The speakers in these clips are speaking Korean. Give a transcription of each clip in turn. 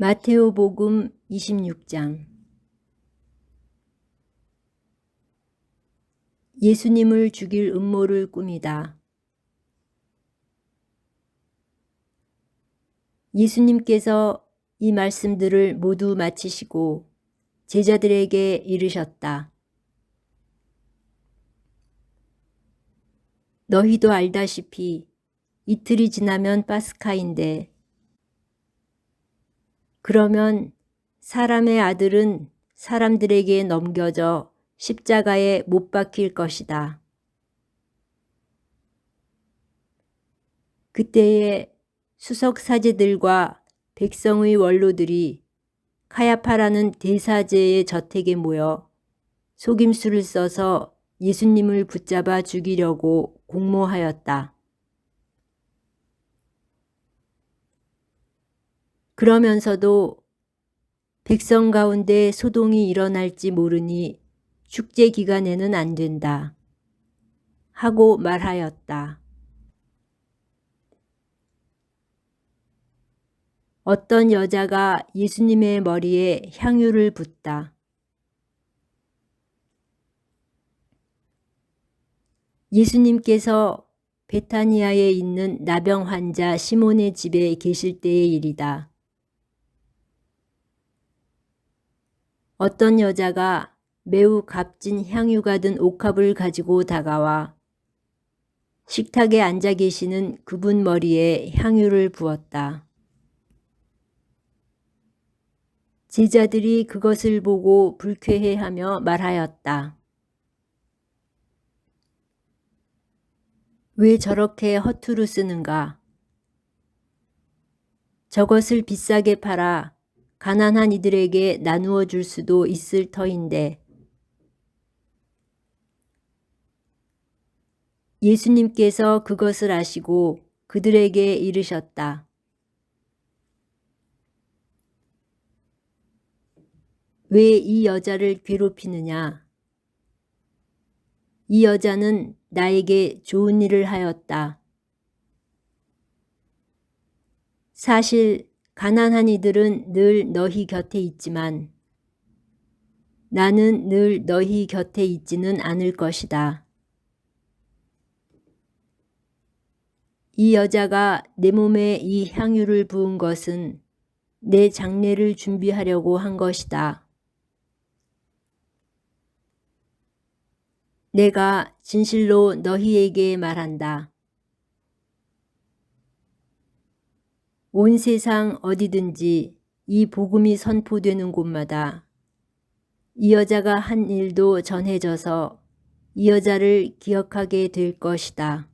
마테오복음 26장. 예수님을 죽일 음모를 꾸미다. 예수님께서 이 말씀들을 모두 마치시고 제자들에게 이르셨다. 너희도 알다시피 이틀이 지나면 파스카인데, 그러면 사람의 아들은 사람들에게 넘겨져 십자가에 못 박힐 것이다. 그때에 수석 사제들과 백성의 원로들이 카야파라는 대사제의 저택에 모여 속임수를 써서 예수님을 붙잡아 죽이려고 공모하였다. 그러면서도 백성 가운데 소동이 일어날지 모르니 축제 기간에는 안 된다 하고 말하였다. 어떤 여자가 예수님의 머리에 향유를 붓다. 예수님께서 베타니아에 있는 나병 환자 시몬의 집에 계실 때의 일이다. 어떤 여자가 매우 값진 향유가 든 옥합을 가지고 다가와 식탁에 앉아 계시는 그분 머리에 향유를 부었다. 제자들이 그것을 보고 불쾌해하며 말하였다. 왜 저렇게 허투루 쓰는가? 저것을 비싸게 팔아 가난한 이들에게 나누어 줄 수도 있을 터인데. 예수님께서 그것을 아시고 그들에게 이르셨다. 왜 이 여자를 괴롭히느냐? 이 여자는 나에게 좋은 일을 하였다. 사실 가난한 이들은 늘 너희 곁에 있지만 나는 늘 너희 곁에 있지는 않을 것이다. 이 여자가 내 몸에 이 향유를 부은 것은 내 장례를 준비하려고 한 것이다. 내가 진실로 너희에게 말한다. 온 세상 어디든지 이 복음이 선포되는 곳마다 이 여자가 한 일도 전해져서 이 여자를 기억하게 될 것이다.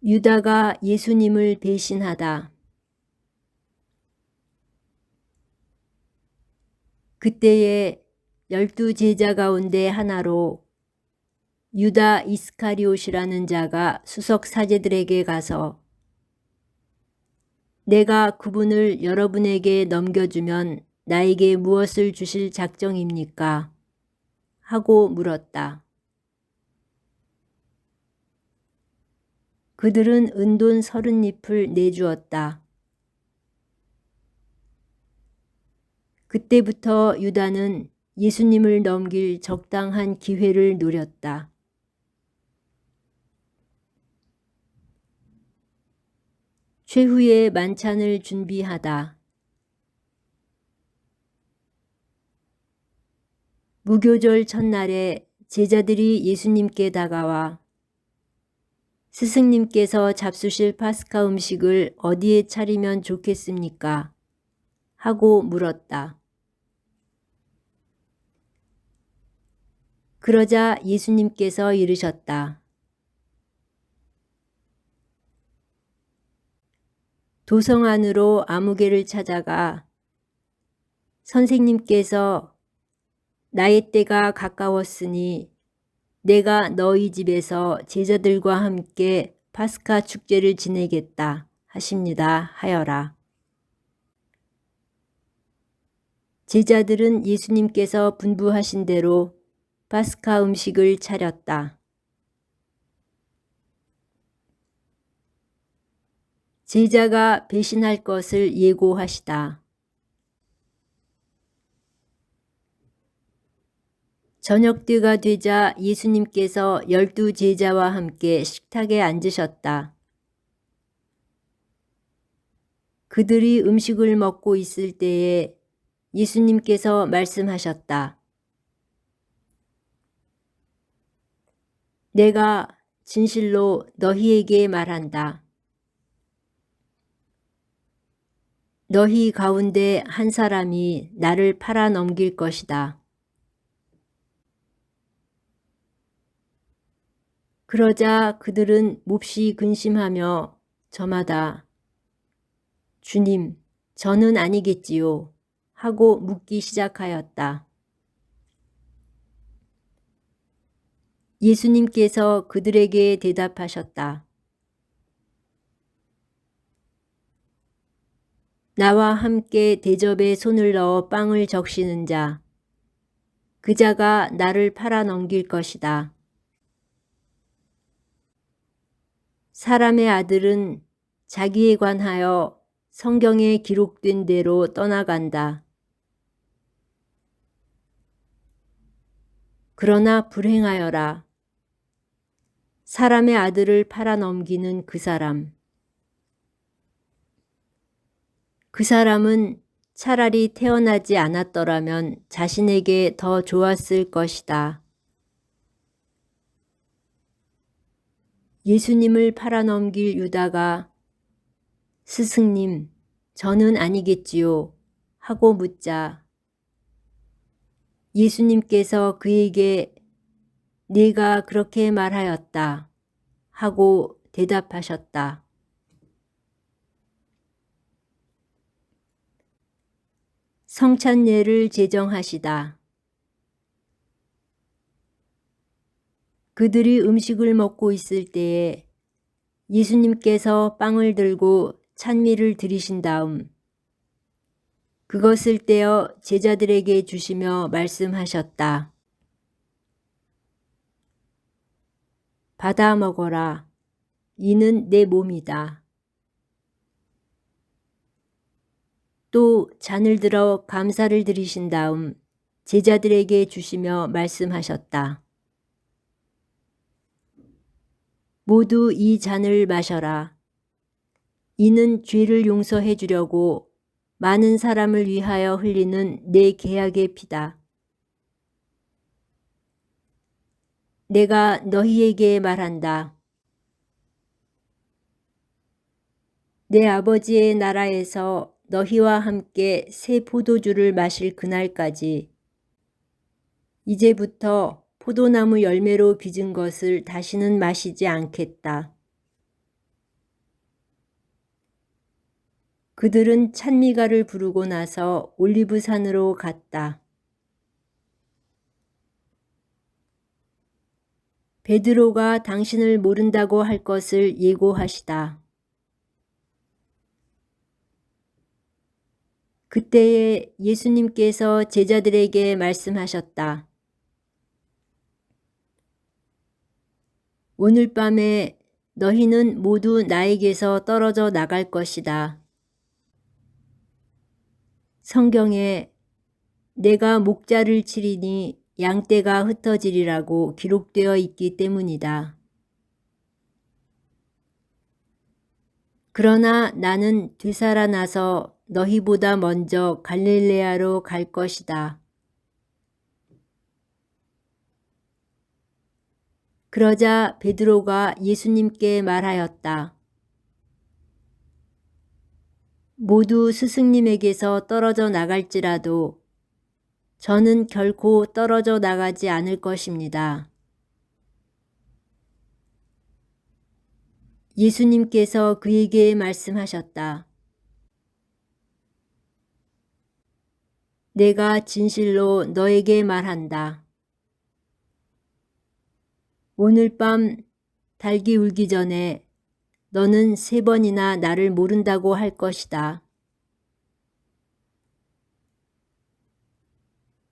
유다가 예수님을 배신하다. 그때에 12 제자 가운데 하나로 유다 이스카리옷이라는 자가 수석 사제들에게 가서 내가 그분을 여러분에게 넘겨주면 나에게 무엇을 주실 작정입니까? 하고 물었다. 그들은 은돈 30잎을 내주었다. 그때부터 유다는 예수님을 넘길 적당한 기회를 노렸다. 최후의 만찬을 준비하다. 무교절 첫날에 제자들이 예수님께 다가와 스승님께서 잡수실 파스카 음식을 어디에 차리면 좋겠습니까? 하고 물었다. 그러자 예수님께서 이르셨다. 도성 안으로 아무개를 찾아가 선생님께서 나의 때가 가까웠으니 내가 너희 집에서 제자들과 함께 파스카 축제를 지내겠다 하십니다 하여라. 제자들은 예수님께서 분부하신 대로 파스카 음식을 차렸다. 제자가 배신할 것을 예고하시다. 저녁때가 되자 예수님께서 12제자와 함께 식탁에 앉으셨다. 그들이 음식을 먹고 있을 때에 예수님께서 말씀하셨다. 내가 진실로 너희에게 말한다. 너희 가운데 한 사람이 나를 팔아 넘길 것이다. 그러자 그들은 몹시 근심하며 저마다 주님, 저는 아니겠지요 하고 묻기 시작하였다. 예수님께서 그들에게 대답하셨다. 나와 함께 대접에 손을 넣어 빵을 적시는 자, 그 자가 나를 팔아 넘길 것이다. 사람의 아들은 자기에 관하여 성경에 기록된 대로 떠나간다. 그러나 불행하여라. 사람의 아들을 팔아 넘기는 그 사람. 그 사람은 차라리 태어나지 않았더라면 자신에게 더 좋았을 것이다. 예수님을 팔아넘길 유다가 스승님, 저는 아니겠지요 하고 묻자 예수님께서 그에게 네가 그렇게 말하였다 하고 대답하셨다. 성찬례를 제정하시다. 그들이 음식을 먹고 있을 때에 예수님께서 빵을 들고 찬미를 드리신 다음 그것을 떼어 제자들에게 주시며 말씀하셨다. 받아 먹어라. 이는 내 몸이다. 또 잔을 들어 감사를 드리신 다음 제자들에게 주시며 말씀하셨다. 모두 이 잔을 마셔라. 이는 죄를 용서해 주려고 많은 사람을 위하여 흘리는 내 계약의 피다. 내가 너희에게 말한다. 내 아버지의 나라에서 너희와 함께 새 포도주를 마실 그날까지 이제부터 포도나무 열매로 빚은 것을 다시는 마시지 않겠다. 그들은 찬미가를 부르고 나서 올리브산으로 갔다. 베드로가 당신을 모른다고 할 것을 예고하시다. 그때에 예수님께서 제자들에게 말씀하셨다. 오늘 밤에 너희는 모두 나에게서 떨어져 나갈 것이다. 성경에 내가 목자를 치리니 양떼가 흩어지리라고 기록되어 있기 때문이다. 그러나 나는 되살아나서 너희보다 먼저 갈릴레아로 갈 것이다. 그러자 베드로가 예수님께 말하였다. 모두 스승님에게서 떨어져 나갈지라도 저는 결코 떨어져 나가지 않을 것입니다. 예수님께서 그에게 말씀하셨다. 내가 진실로 너에게 말한다. 오늘 밤 닭이 울기 전에 너는 3번이나 나를 모른다고 할 것이다.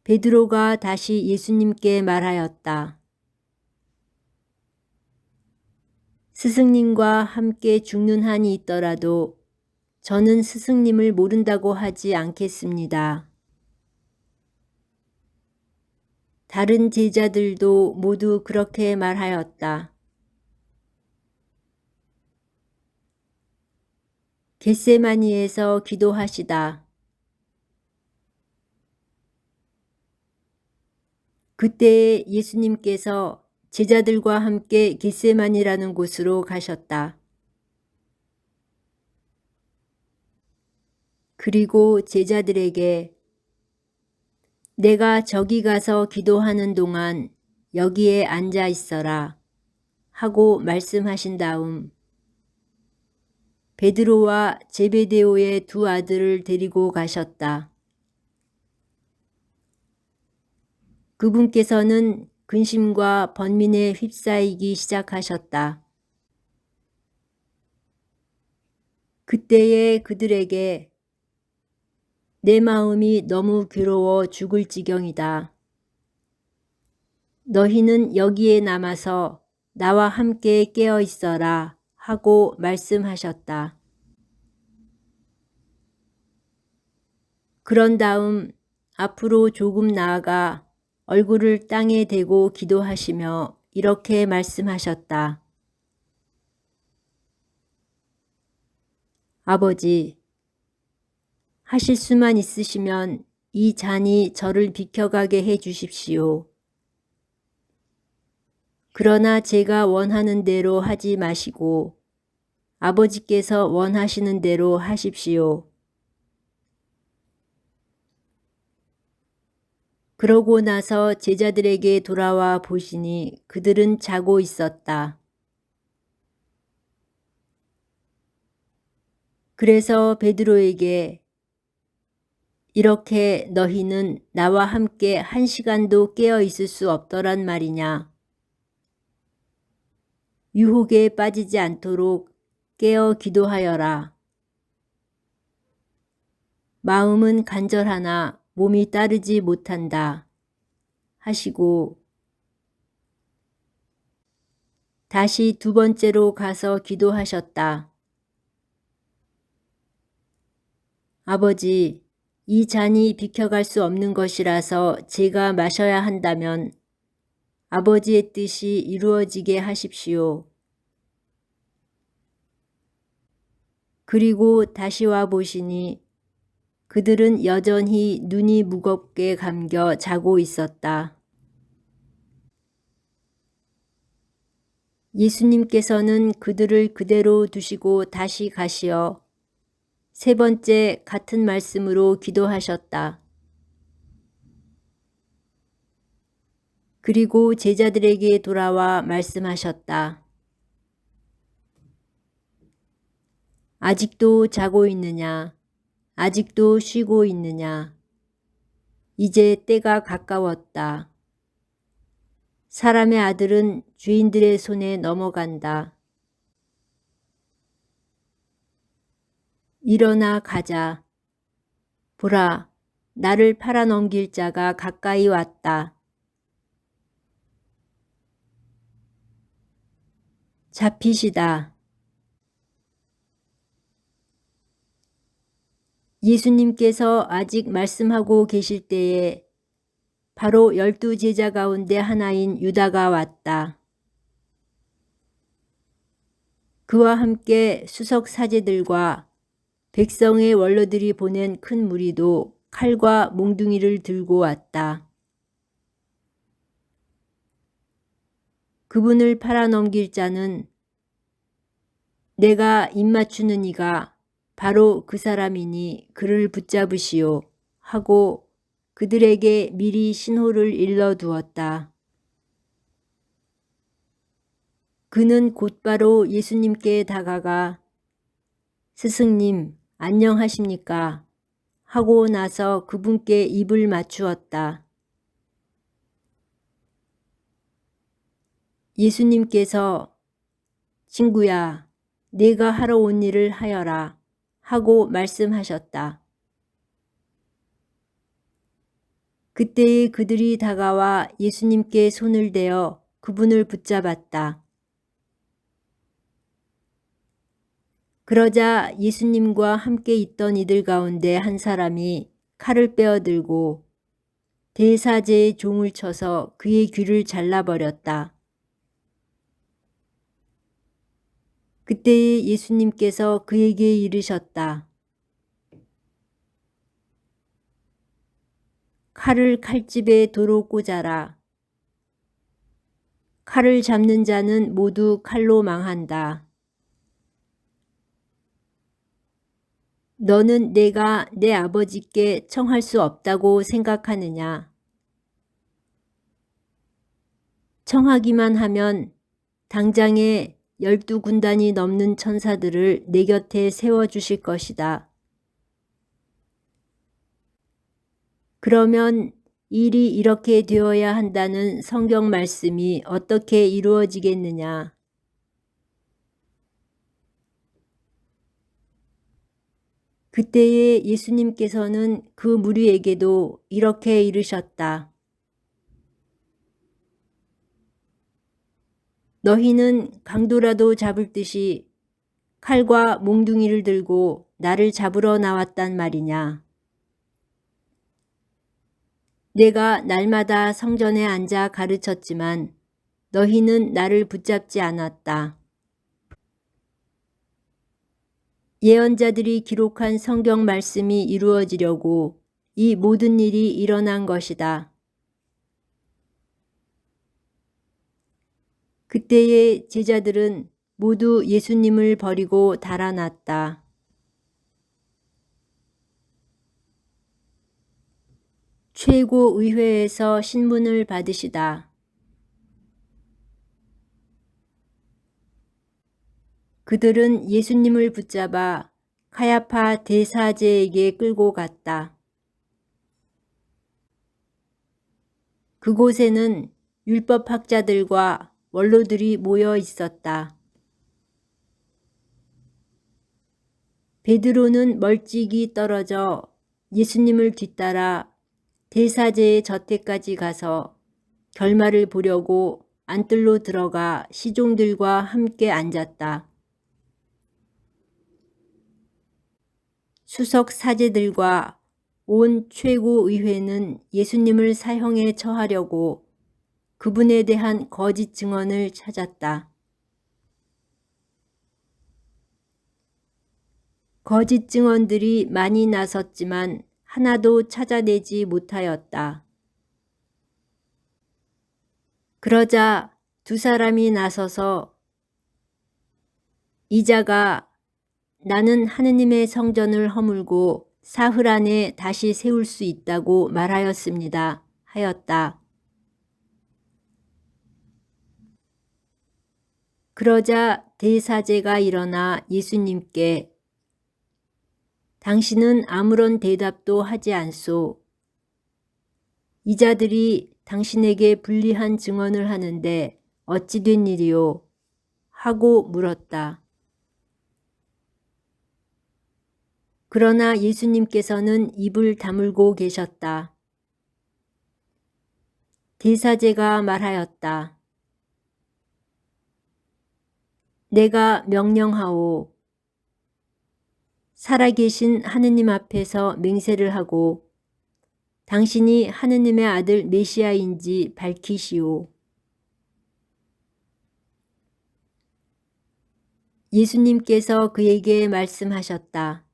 베드로가 다시 예수님께 말하였다. 스승님과 함께 죽는 한이 있더라도 저는 스승님을 모른다고 하지 않겠습니다. 다른 제자들도 모두 그렇게 말하였다. 겟세마니에서 기도하시다. 그때에 예수님께서 제자들과 함께 겟세마니라는 곳으로 가셨다. 그리고 제자들에게 내가 저기 가서 기도하는 동안 여기에 앉아 있어라 하고 말씀하신 다음 베드로와 제베데오의 두 아들을 데리고 가셨다. 그분께서는 근심과 번민에 휩싸이기 시작하셨다. 그때에 그들에게 내 마음이 너무 괴로워 죽을 지경이다. 너희는 여기에 남아서 나와 함께 깨어 있어라 하고 말씀하셨다. 그런 다음 앞으로 조금 나아가 얼굴을 땅에 대고 기도하시며 이렇게 말씀하셨다. 아버지, 하실 수만 있으시면 이 잔이 저를 비켜가게 해 주십시오. 그러나 제가 원하는 대로 하지 마시고 아버지께서 원하시는 대로 하십시오. 그러고 나서 제자들에게 돌아와 보시니 그들은 자고 있었다. 그래서 베드로에게 이렇게 너희는 나와 함께 1시간도 깨어 있을 수 없더란 말이냐. 유혹에 빠지지 않도록 깨어 기도하여라. 마음은 간절하나 몸이 따르지 못한다 하시고 다시 두 번째로 가서 기도하셨다. 아버지, 이 잔이 비켜갈 수 없는 것이라서 제가 마셔야 한다면 아버지의 뜻이 이루어지게 하십시오. 그리고 다시 와 보시니 그들은 여전히 눈이 무겁게 감겨 자고 있었다. 예수님께서는 그들을 그대로 두시고 다시 가시어 세 번째 같은 말씀으로 기도하셨다. 그리고 제자들에게 돌아와 말씀하셨다. 아직도 자고 있느냐? 아직도 쉬고 있느냐? 이제 때가 가까웠다. 사람의 아들은 죄인들의 손에 넘어간다. 일어나 가자. 보라, 나를 팔아넘길 자가 가까이 왔다. 잡히시다. 예수님께서 아직 말씀하고 계실 때에 바로 12제자 가운데 하나인 유다가 왔다. 그와 함께 수석 사제들과 백성의 원로들이 보낸 큰 무리도 칼과 몽둥이를 들고 왔다. 그분을 팔아넘길 자는 내가 입맞추는 이가 바로 그 사람이니 그를 붙잡으시오 하고 그들에게 미리 신호를 일러두었다. 그는 곧바로 예수님께 다가가 스승님 안녕하십니까 하고 나서 그분께 입을 맞추었다. 예수님께서 친구야 내가 하러 온 일을 하여라 하고 말씀하셨다. 그때에 그들이 다가와 예수님께 손을 대어 그분을 붙잡았다. 그러자 예수님과 함께 있던 이들 가운데 한 사람이 칼을 빼어들고 대사제의 종을 쳐서 그의 귀를 잘라버렸다. 그때에 예수님께서 그에게 이르셨다. 칼을 칼집에 도로 꽂아라. 칼을 잡는 자는 모두 칼로 망한다. 너는 내가 내 아버지께 청할 수 없다고 생각하느냐? 청하기만 하면 당장에 12군단이 넘는 천사들을 내 곁에 세워주실 것이다. 그러면 일이 이렇게 되어야 한다는 성경 말씀이 어떻게 이루어지겠느냐? 그때에 예수님께서는 그 무리에게도 이렇게 이르셨다. 너희는 강도라도 잡을 듯이 칼과 몽둥이를 들고 나를 잡으러 나왔단 말이냐. 내가 날마다 성전에 앉아 가르쳤지만 너희는 나를 붙잡지 않았다. 예언자들이 기록한 성경 말씀이 이루어지려고 이 모든 일이 일어난 것이다. 그때의 제자들은 모두 예수님을 버리고 달아났다. 최고의회에서 신문을 받으시다. 그들은 예수님을 붙잡아 카야파 대사제에게 끌고 갔다. 그곳에는 율법학자들과 원로들이 모여 있었다. 베드로는 멀찍이 떨어져 예수님을 뒤따라 대사제의 저택까지 가서 결말을 보려고 안뜰로 들어가 시종들과 함께 앉았다. 수석 사제들과 온 최고의회는 예수님을 사형에 처하려고 그분에 대한 거짓 증언을 찾았다. 거짓 증언들이 많이 나섰지만 하나도 찾아내지 못하였다. 그러자 두 사람이 나서서 이 자가 나는 하느님의 성전을 허물고 사흘 안에 다시 세울 수 있다고 말하였습니다. 하였다. 그러자 대사제가 일어나 예수님께 당신은 아무런 대답도 하지 않소. 이 자들이 당신에게 불리한 증언을 하는데 어찌 된 일이요? 하고 물었다. 그러나 예수님께서는 입을 다물고 계셨다. 대사제가 말하였다. 내가 명령하오. 살아계신 하느님 앞에서 맹세를 하고 당신이 하느님의 아들 메시아인지 밝히시오. 예수님께서 그에게 말씀하셨다.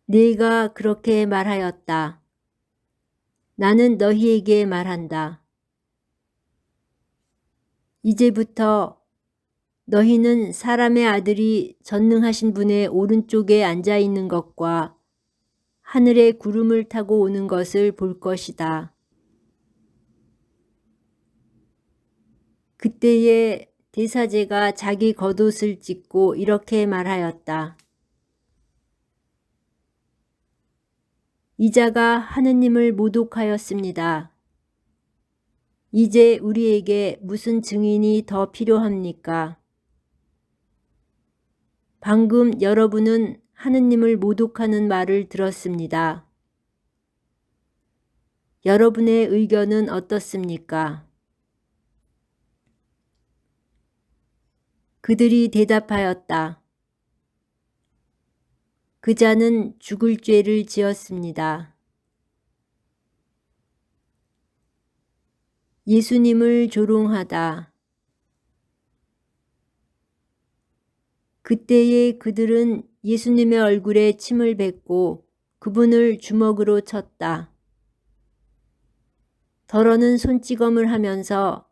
네가 그렇게 말하였다. 나는 너희에게 말한다. 이제부터 너희는 사람의 아들이 전능하신 분의 오른쪽에 앉아 있는 것과 하늘에 구름을 타고 오는 것을 볼 것이다. 그때에 대사제가 자기 겉옷을 찢고 이렇게 말하였다. 이 자가 하느님을 모독하였습니다. 이제 우리에게 무슨 증인이 더 필요합니까? 방금 여러분은 하느님을 모독하는 말을 들었습니다. 여러분의 의견은 어떻습니까? 그들이 대답하였다. 그 자는 죽을 죄를 지었습니다. 예수님을 조롱하다. 그때에 그들은 예수님의 얼굴에 침을 뱉고 그분을 주먹으로 쳤다. 더러는 손찌검을 하면서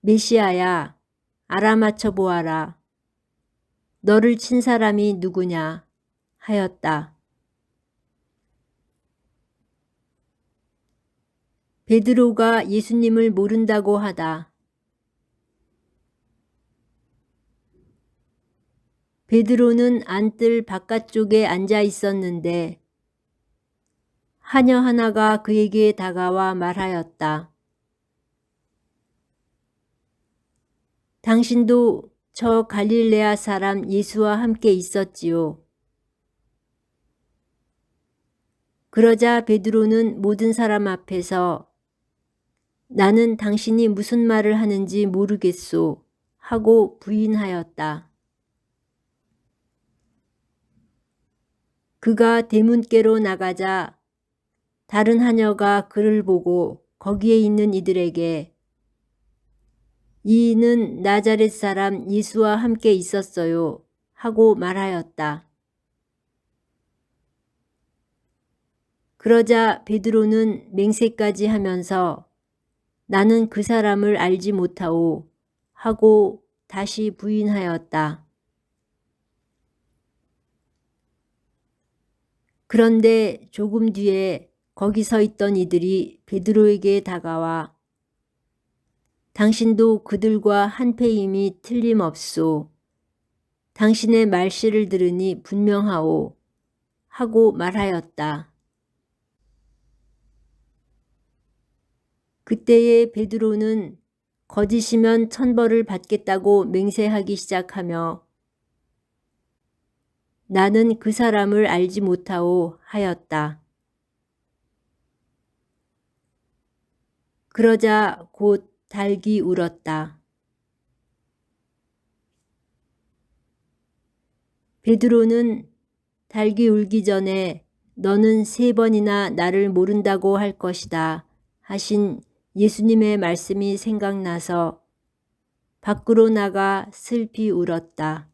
메시아야, 알아맞혀 보아라. 너를 친 사람이 누구냐 하였다. 베드로가 예수님을 모른다고 하다. 베드로는 안뜰 바깥쪽에 앉아 있었는데 하녀 하나가 그에게 다가와 말하였다. 당신도 저 갈릴레아 사람 예수와 함께 있었지요. 그러자 베드로는 모든 사람 앞에서 나는 당신이 무슨 말을 하는지 모르겠소 하고 부인하였다. 그가 대문께로 나가자 다른 하녀가 그를 보고 거기에 있는 이들에게 이는 나자렛 사람 예수와 함께 있었어요 하고 말하였다. 그러자 베드로는 맹세까지 하면서 나는 그 사람을 알지 못하오 하고 다시 부인하였다. 그런데 조금 뒤에 거기 서 있던 이들이 베드로에게 다가와 당신도 그들과 한패임이 틀림없소. 당신의 말씨를 들으니 분명하오 하고 말하였다. 그때에 베드로는 거짓이면 천벌을 받겠다고 맹세하기 시작하며 나는 그 사람을 알지 못하오 하였다. 그러자 곧 닭이 울었다. 베드로는 닭이 울기 전에 너는 3번이나 나를 모른다고 할 것이다 하신 예수님의 말씀이 생각나서 밖으로 나가 슬피 울었다.